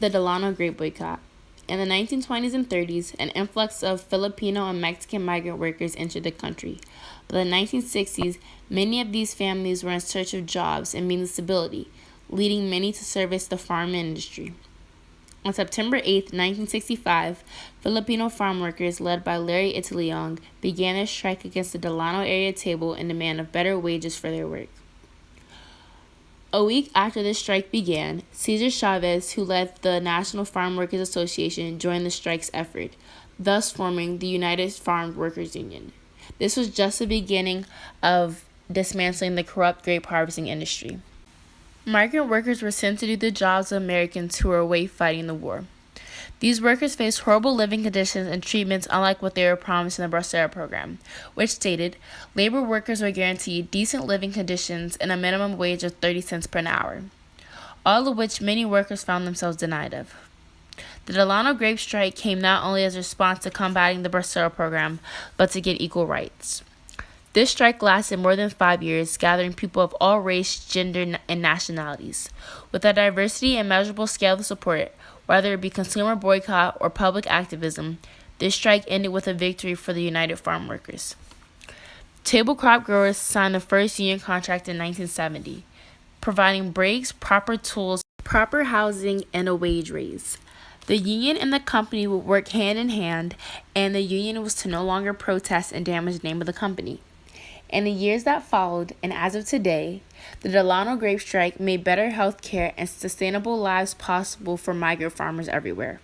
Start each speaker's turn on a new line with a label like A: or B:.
A: The Delano grape boycott. In the 1920s and 30s, an influx of Filipino and Mexican migrant workers entered the country. By the 1960s, many of these families were in search of jobs and means of stability, leading many to service the farm industry. On September 8, 1965, Filipino farm workers, led by Larry Italiong, began their strike against the Delano area table in demand of better wages for their work. A week after the strike began, Cesar Chavez, who led the National Farm Workers Association, joined the strike's effort, thus forming the United Farm Workers Union. This was just the beginning of dismantling the corrupt grape harvesting industry. Migrant workers were sent to do the jobs of Americans who were away fighting the war. These workers faced horrible living conditions and treatments unlike what they were promised in the Bracero program, which stated labor workers were guaranteed decent living conditions and a minimum wage of 30 cents per hour, all of which many workers found themselves denied of. The Delano grape strike came not only as a response to combating the Bracero program, but to get equal rights. This strike lasted more than 5 years, gathering people of all race, gender, and nationalities. With a diversity and measurable scale of support, whether it be consumer boycott or public activism, this strike ended with a victory for the United Farm Workers. Table crop growers signed the first union contract in 1970, providing breaks, proper tools, proper housing, and a wage raise. The union and the company would work hand in hand, and the union was to no longer protest and damage the name of the company. In the years that followed, and as of today, the Delano grape strike made better health care and sustainable lives possible for migrant farmers everywhere.